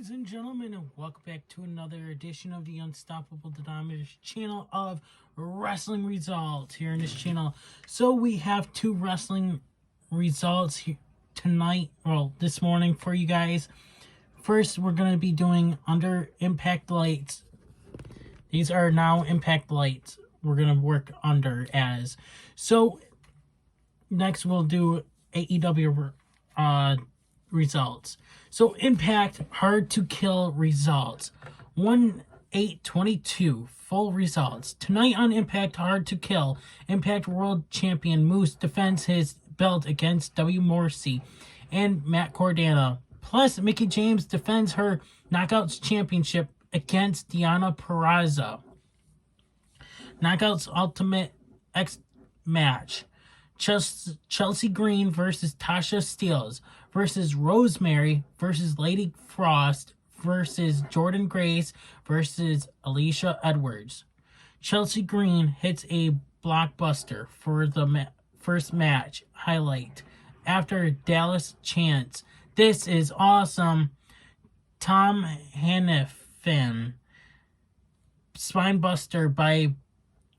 Ladies and gentlemen, and welcome back to another edition of the Unstoppable Denominators channel of wrestling results here in this channel. So we have two wrestling results here tonight, well, this morning for you guys. First, we're going to be doing under impact lights. These are now impact lights we're going to work under as. So next we'll do AEW results. So Impact hard to kill results. 1-8-22 full results. Tonight on Impact hard to kill, Impact World Champion Moose defends his belt against W. Morrissey and Matt Cardona. Plus, Mickie James defends her Knockouts Championship against Deonna Purrazzo. Knockouts Ultimate X match. Chelsea Green versus Tasha Steelz versus Rosemary versus Lady Frost versus Jordynne Grace versus Alicia Edwards. Chelsea Green hits a blockbuster for the first match highlight after Dallas chants, "This is awesome." Tom Hannafin spinebuster by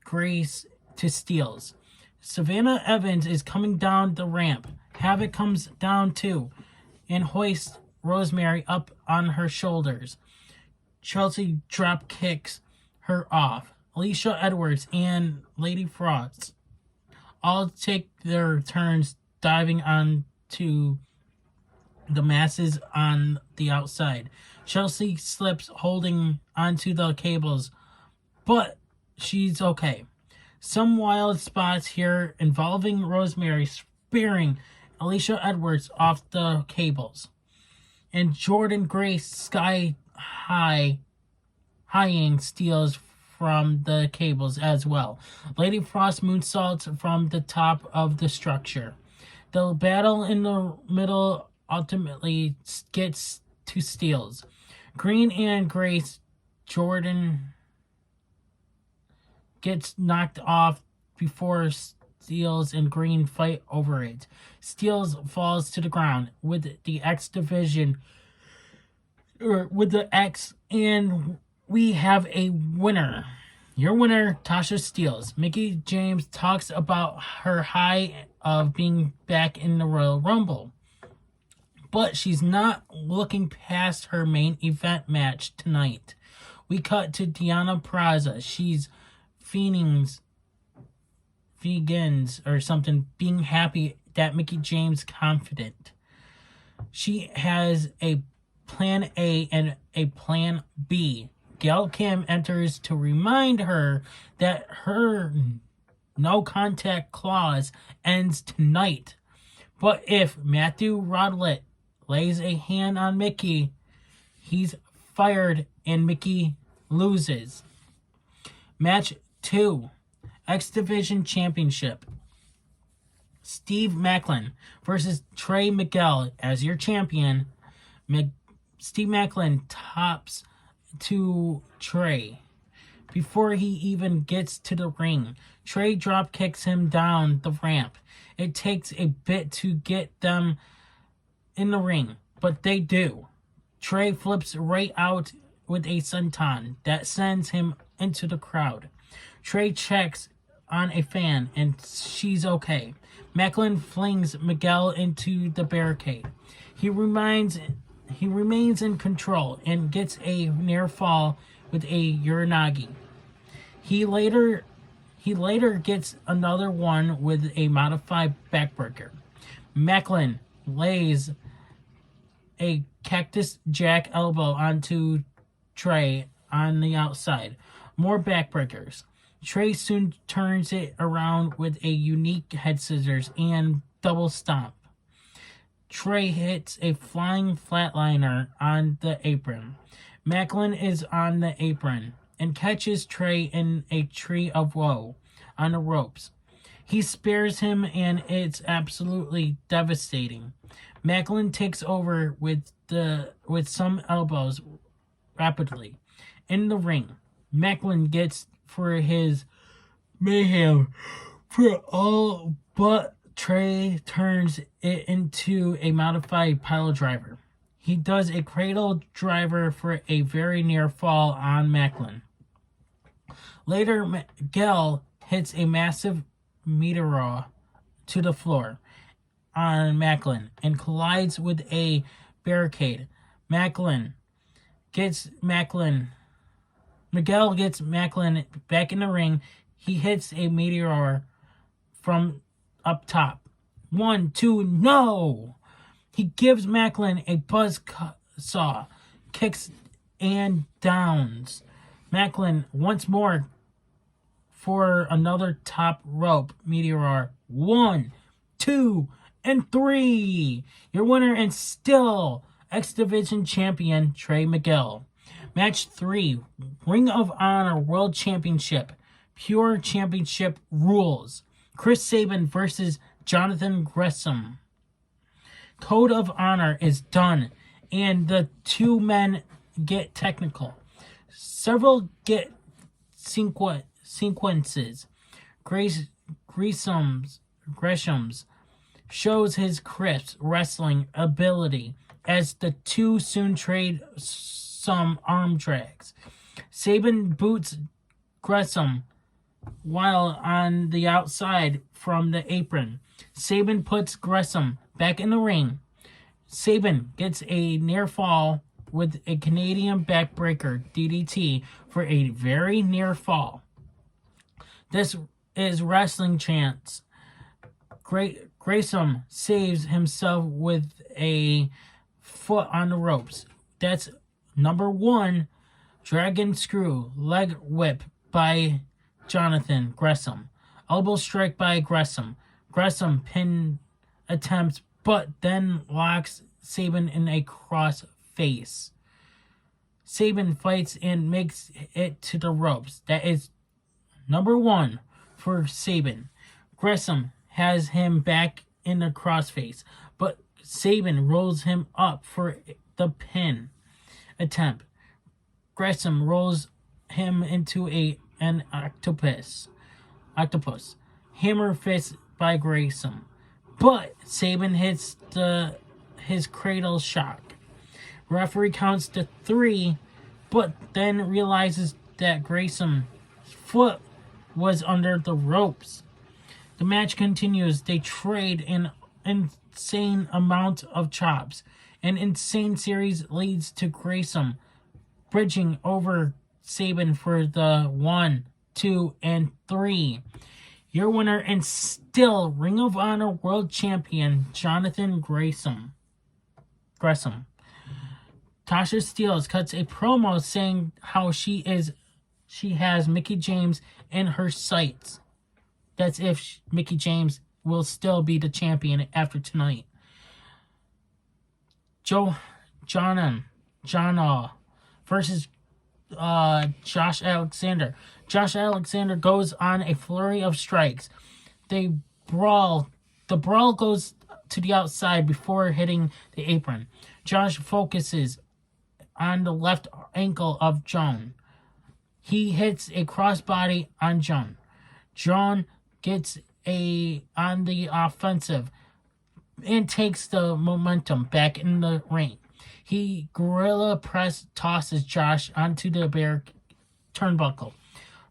Grace to Steelz. Savannah Evans is coming down the ramp. Havoc comes down too and hoists Rosemary up on her shoulders. Chelsea drop kicks her off. Alicia Edwards and Lady Frost all take their turns diving onto the masses on the outside. Chelsea slips holding onto the cables, but she's okay. Some wild spots here involving Rosemary spearing Alicia Edwards off the cables, and Jordynne Grace sky highing Steelz from the cables as well. Lady Frost moonsaults from the top of the structure. The battle in the middle ultimately gets to Steelz. Green and Grace, Jordynne gets knocked off before Steelz and Green fight over it. Steelz falls to the ground with the X, and we have a winner. Your winner, Tasha Steelz. Mickie James talks about her high of being back in the Royal Rumble, but she's not looking past her main event match tonight. We cut to Deonna Purrazzo. She's vegans or something, being happy that Mickie James confident. She has a plan A and a plan B. Gail Kim enters to remind her that her no contact clause ends tonight. But if Matthew Rodlett lays a hand on Mickie, he's fired and Mickie loses. Match 2, X Division Championship. Steve Macklin versus Trey Miguel as your champion. Steve Macklin tops to Trey before he even gets to the ring. Trey drop kicks him down the ramp. It takes a bit to get them in the ring, but they do. Trey flips right out with a senton that sends him into the crowd. Trey checks on a fan and she's okay. Macklin flings Miguel into the barricade. He remains in control and gets a near fall with a Uranagi. He later gets another one with a modified backbreaker. Macklin lays a cactus jack elbow onto Trey on the outside. More backbreakers. Trey soon turns it around with a unique head scissors and double stomp. Trey hits a flying flatliner on the apron. Macklin is on the apron and catches Trey in a tree of woe on the ropes. He spares him and it's absolutely devastating. Macklin takes over with some elbows rapidly. In the ring, Macklin gets for his mayhem for all, but Trey turns it into a modified pile driver. He does a cradle driver for a very near fall on Macklin. Later, Miguel hits a massive meteor to the floor on Macklin and collides with a barricade. Miguel gets Macklin back in the ring. He hits a meteor from up top. 1, 2, no! He gives Macklin a buzz saw, kicks and downs Macklin once more for another top rope meteor. 1, 2, and 3. Your winner and still X Division champion, Trey Miguel. Match 3, Ring of Honor World Championship. Pure Championship rules. Chris Sabin versus Jonathan Gresham. Code of Honor is done, and the two men get technical. Several get sequences. Gresham's shows his crisp wrestling ability as the two soon trade some arm drags. Sabin boots Gresham while on the outside from the apron. Sabin puts Gresham back in the ring. Sabin gets a near fall with a Canadian backbreaker DDT for a very near fall. This is wrestling chants. Gresham saves himself with a foot on the ropes. That's number 1, Dragon Screw, leg whip by Jonathan Gresham. Elbow strike by Gresham. Gresham pin attempts, but then locks Sabin in a cross face. Sabin fights and makes it to the ropes. That is number 1 for Sabin. Gresham has him back in the crossface, but Sabin rolls him up for the pin attempt. Gresham rolls him into an octopus. Hammer fist by Gresham, but Sabin hits his cradle shock. Referee counts to 3, but then realizes that Gresham's foot was under the ropes. The match continues. They trade an insane amount of chops. An insane series leads to Gresham bridging over Sabin for the 1, 2, and 3. Your winner and still Ring of Honor World Champion, Jonathan Gresham. Tasha Steelz cuts a promo saying how she has Mickie James in her sights. That's if Mickie James will still be the champion after tonight. Jonah versus Josh Alexander. Josh Alexander goes on a flurry of strikes. They brawl. The brawl goes to the outside before hitting the apron. Josh focuses on the left ankle of Joan. He hits a crossbody on Joan. Joan gets on the offensive and takes the momentum back in the ring. He gorilla press tosses Josh onto the bare turnbuckle.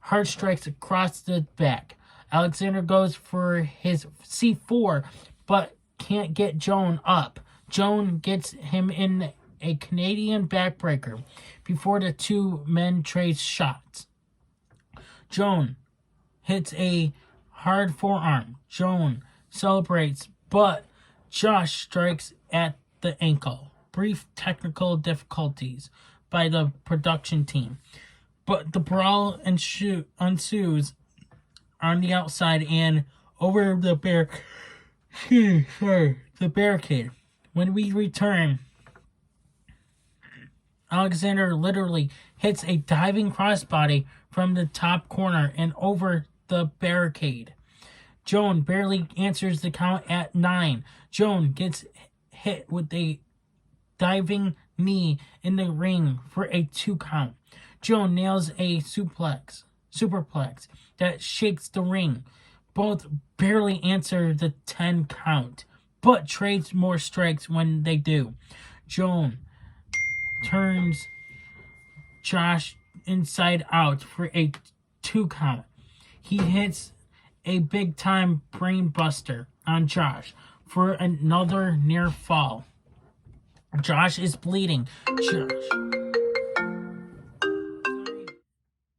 Hard strikes across the back. Alexander goes for his C4, but can't get Joan up. Joan gets him in a Canadian backbreaker before the two men trade shots. Joan hits a hard forearm. Joan celebrates, but Josh strikes at the ankle. Brief technical difficulties by the production team, but the brawl ensues on the outside and over the barricade. When we return, Alexander literally hits a diving crossbody from the top corner and over the barricade. Joan barely answers the count at 9. Joan gets hit with a diving knee in the ring for a 2 count. Joan nails a superplex that shakes the ring. Both barely answer the 10 count, but trades more strikes when they do. Joan turns Josh inside out for a 2 count. He hits a big time brain buster on Josh for another near fall. Josh is bleeding. Sorry,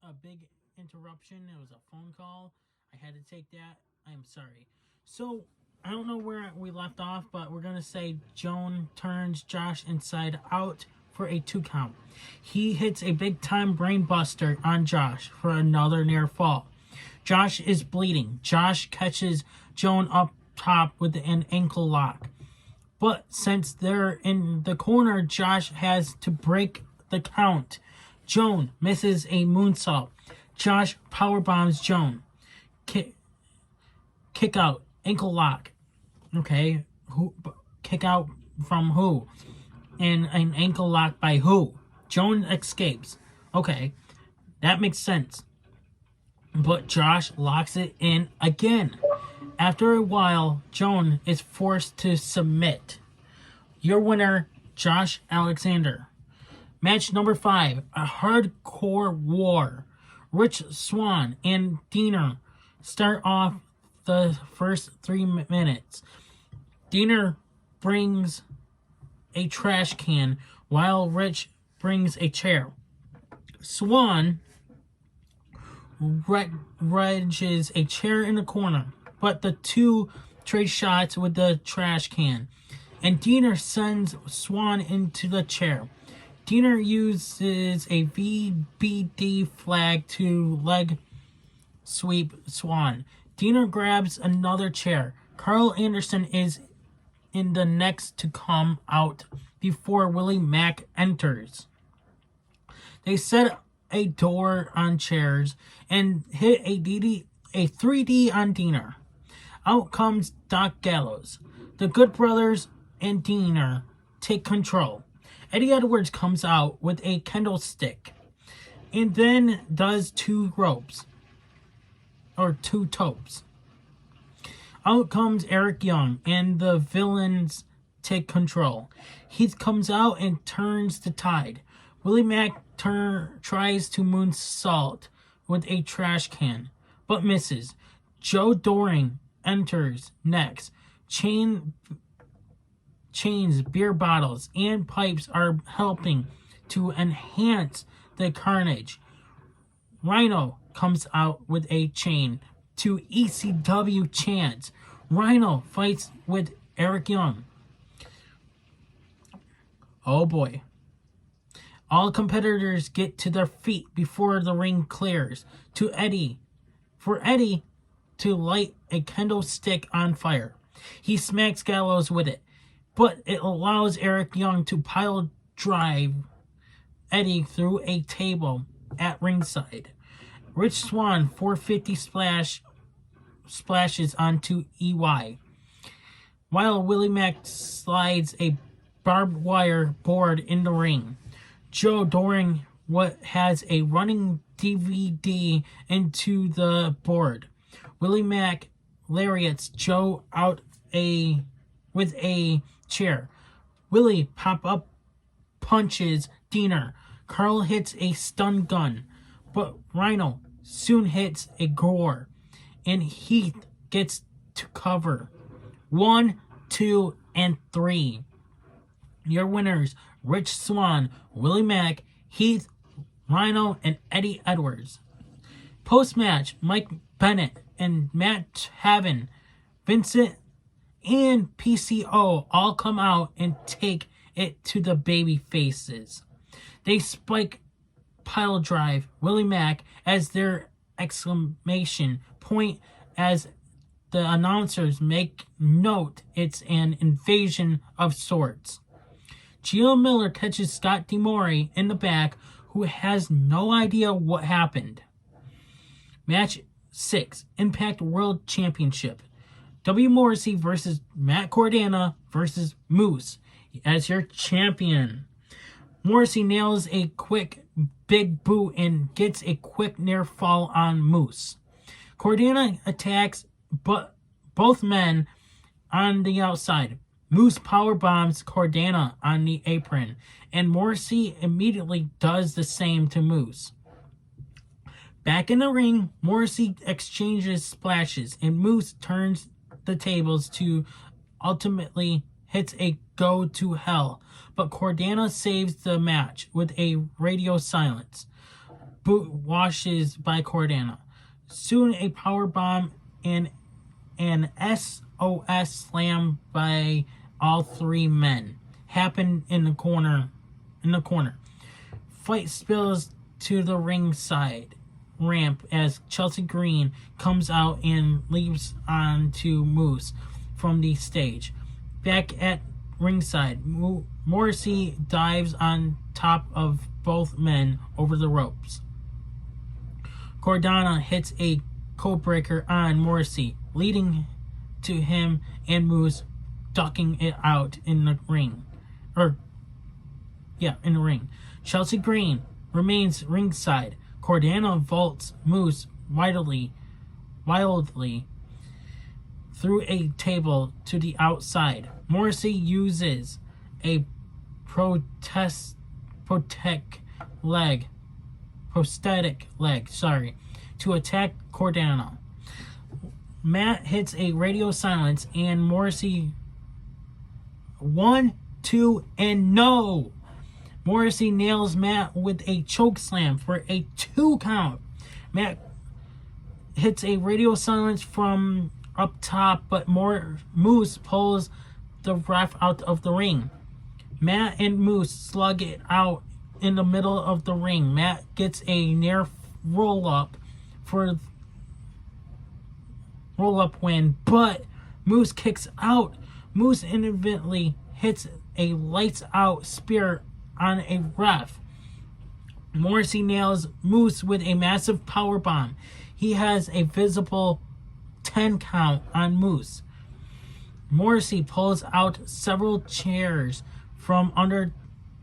a big interruption. It was a phone call. I had to take that. I am sorry. So, I don't know where we left off, but we're going to say Joan turns Josh inside out for a 2 count. He hits a big time brain buster on Josh for another near fall. Josh is bleeding. Josh catches Joan up top with an ankle lock. But since they're in the corner, Josh has to break the count. Joan misses a moonsault. Josh powerbombs Joan. Kick out. Ankle lock. Okay. Kick out from who? And an ankle lock by who? Joan escapes. Okay. That makes sense. But Josh locks it in again. After a while, Joan is forced to submit. Your winner, Josh Alexander. Match number 5, a hardcore war. Rich Swann and Deonna start off the first 3 minutes. Deonna brings a trash can while Rich brings a chair. Swann wedges a chair in the corner, but the two trade shots with the trash can, and Deonna sends Swann into the chair. Deonna uses a VBD flag to leg sweep Swann. Deonna grabs another chair. Carl Anderson is in the next to come out before Willie Mack enters. They set a door on chairs and hit a 3D on Deonna. Out comes Doc Gallows. The Good Brothers and Deonna take control. Eddie Edwards comes out with a kendo stick and then does 2 ropes or 2 topes. Out comes Eric Young and the villains take control. Heath comes out and turns the tide. Willie Mack tries to moonsault with a trash can, but misses. Joe Doring enters next. Chains, beer bottles, and pipes are helping to enhance the carnage. Rhino comes out with a chain to ECW chants. Rhino fights with Eric Young. Oh boy. All competitors get to their feet before the ring clears. For Eddie to light a kendo stick on fire. He smacks Gallows with it, but it allows Eric Young to pile drive Eddie through a table at ringside. Rich Swann 450 splashes onto EY, while Willie Mack slides a barbed wire board in the ring. Joe Doring has a running DVD into the board. Willie Mack lariats Joe out with a chair. Willie pop-up punches Deonna. Carl hits a stun gun, but Rhino soon hits a gore, and Heath gets to cover. 1, 2, and 3. Your winners, Rich Swann, Willie Mack, Heath, Rhino, and Eddie Edwards. Post-match, Mike Bennett and Matt Taven, Vincent, and PCO all come out and take it to the baby faces. They spike pile drive Willie Mack as their exclamation point as the announcers make note it's an invasion of sorts. Gio Miller catches Scott D'Amore in the back, who has no idea what happened. Match 6, Impact World Championship. W. Morrissey versus Matt Cardona versus Moose as your champion. Morrissey nails a quick big boot and gets a quick near fall on Moose. Cardona attacks both men on the outside. Moose power bombs Cordana on the apron, and Morrissey immediately does the same to Moose. Back in the ring, Morrissey exchanges splashes, and Moose turns the tables to ultimately hits a go to hell, but Cordana saves the match with a radio silence. Boot washes by Cordana. Soon a power bomb and an SOS slam by all three men happen in the corner. Fight spills to the ringside ramp as Chelsea Green comes out and leaps onto Moose from the stage. Back at ringside, Morrissey dives on top of both men over the ropes. Cordana hits a codebreaker on Morrissey, leading to him and Moose ducking it out in the ring. In the ring. Chelsea Green remains ringside. Cordana vaults Moose wildly through a table to the outside. Morrissey uses a prosthetic leg, to attack Cordana. Matt hits a radio silence and Morrissey 1, 2, and no! Morrissey nails Matt with a choke slam for a 2 count. Matt hits a radio silence from up top, but Moose pulls the ref out of the ring. Matt and Moose slug it out in the middle of the ring. Matt gets a near roll-up win, but Moose kicks out. Moose inevitably hits a lights-out spear on a ref. Morrissey nails Moose with a massive powerbomb. He has a visible 10 count on Moose. Morrissey pulls out several chairs from under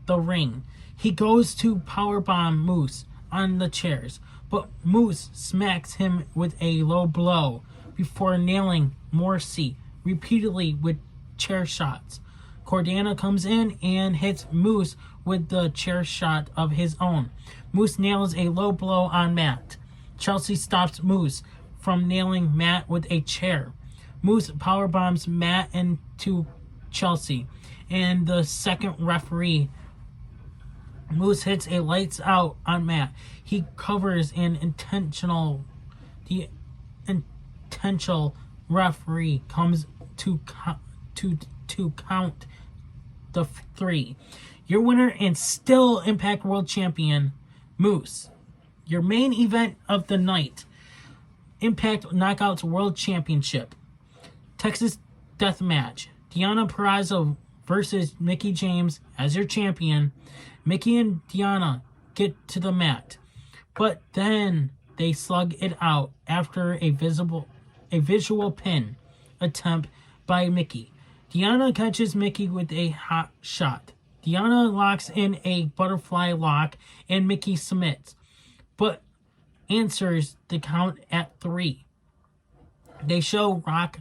the ring. He goes to powerbomb Moose on the chairs, but Moose smacks him with a low blow before nailing Morrissey repeatedly with chair shots. Cordana comes in and hits Moose with the chair shot of his own. Moose nails a low blow on Matt. Chelsea stops Moose from nailing Matt with a chair. Moose powerbombs Matt into Chelsea, and the second referee. Moose hits a lights out on Matt. He covers the intentional referee comes to count the 3. Your winner and still Impact World Champion, Moose. Your main event of the night, Impact Knockouts World Championship. Texas Death Match. Deonna Purrazzo versus Mickie James as your champion. Mickie and Deonna get to the mat, but then they slug it out after a visual pin attempt by Mickie. Deonna catches Mickie with a hot shot. Deonna locks in a butterfly lock and Mickie submits, but answers the count at 3. They show Rock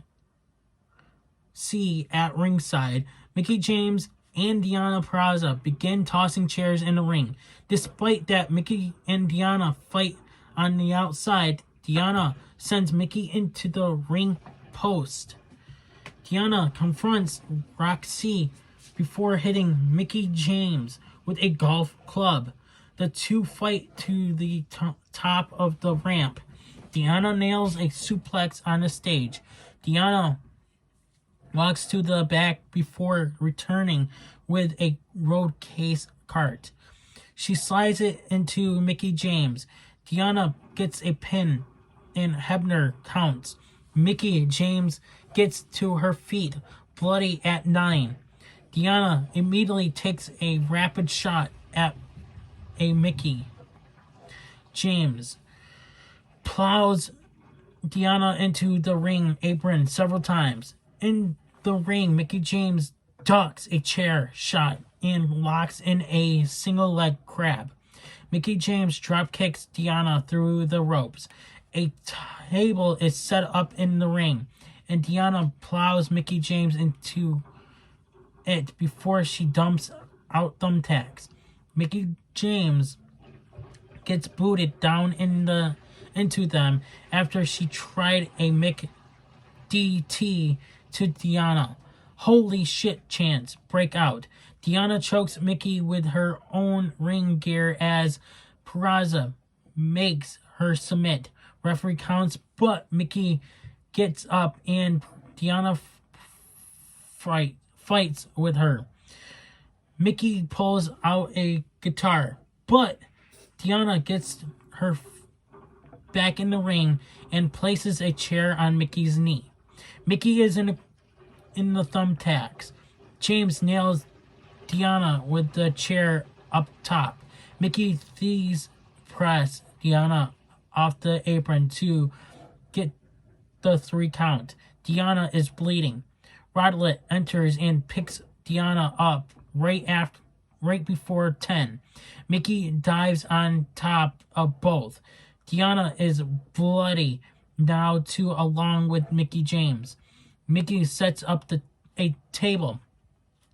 C at ringside. Mickie James and Deonna Purrazzo begin tossing chairs in the ring. Despite that, Mickie and Deonna fight on the outside. Deonna sends Mickie into the ring post. Deonna confronts Roxy before hitting Mickie James with a golf club. The two fight to the top of the ramp. Deonna nails a suplex on the stage. Deonna walks to the back before returning with a road case cart. She slides it into Mickie James. Deonna gets a pin and Hebner counts. Mickie James gets to her feet, bloody at 9. Deonna immediately takes a rapid shot at a Mickie James. Plows Deonna into the ring apron several times. In the ring, Mickie James ducks a chair shot and locks in a single leg crab. Mickie James drop kicks Deonna through the ropes. A table is set up in the ring, and Deonna plows Mickie James into it before she dumps out thumbtacks. Mickie James gets booted down into them after she tried a DT to Deonna. Holy shit chants break out. Deonna chokes Mickie with her own ring gear as Purrazzo makes her submit. Referee counts, but Mickie gets up and Deonna fights with her. Mickie pulls out a guitar, but Deonna gets her back in the ring and places a chair on Mickey's knee. Mickie is in the thumbtacks. James nails Deonna with the chair up top. Mickie thieves press Deonna off the apron to get the 3 count. Deonna is bleeding. Rodlet enters and picks Deonna up right before 10. Mickie dives on top of both. Deonna is bloody now too, along with Mickie James. Mickie sets up a table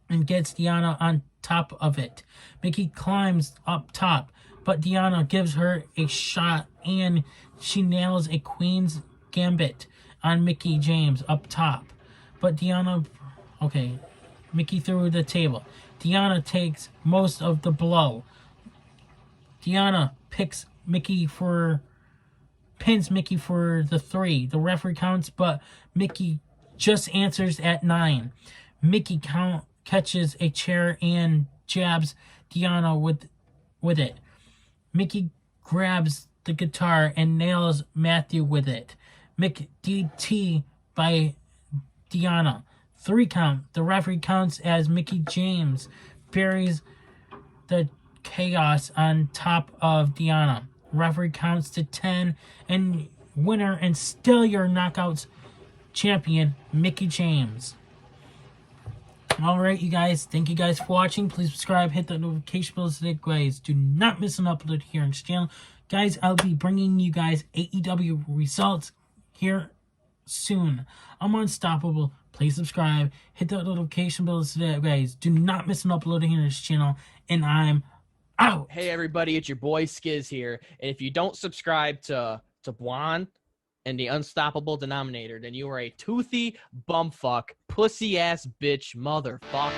and gets Deonna on top of it. Mickie climbs up top, but Deonna gives her a shot and she nails a Queen's Gambit on Mickie James up top. But Mickie through the table. Deonna takes most of the blow. Deonna pins Mickie for the 3. The referee counts, but Mickie just answers at 9. Mickie catches a chair and jabs Deonna with it. Mickie grabs the guitar and nails Matthew with it. DT by Deonna. 3 count. The referee counts as Mickie James buries the chaos on top of Deonna. Referee counts to 10 and winner and still your knockouts champion, Mickie James. Alright, you guys. Thank you guys for watching. Please subscribe. Hit the notification bell so that guys do not miss an upload here on this channel. Guys, I'll be bringing you guys AEW results here soon. I'm unstoppable. Please subscribe. Hit the notification bell so that guys do not miss an upload here on this channel. And I'm out. Hey everybody, it's your boy Skiz here. And if you don't subscribe to Blonde and the Unstoppable Denominator, then you are a toothy bumfuck, pussy ass bitch motherfucker.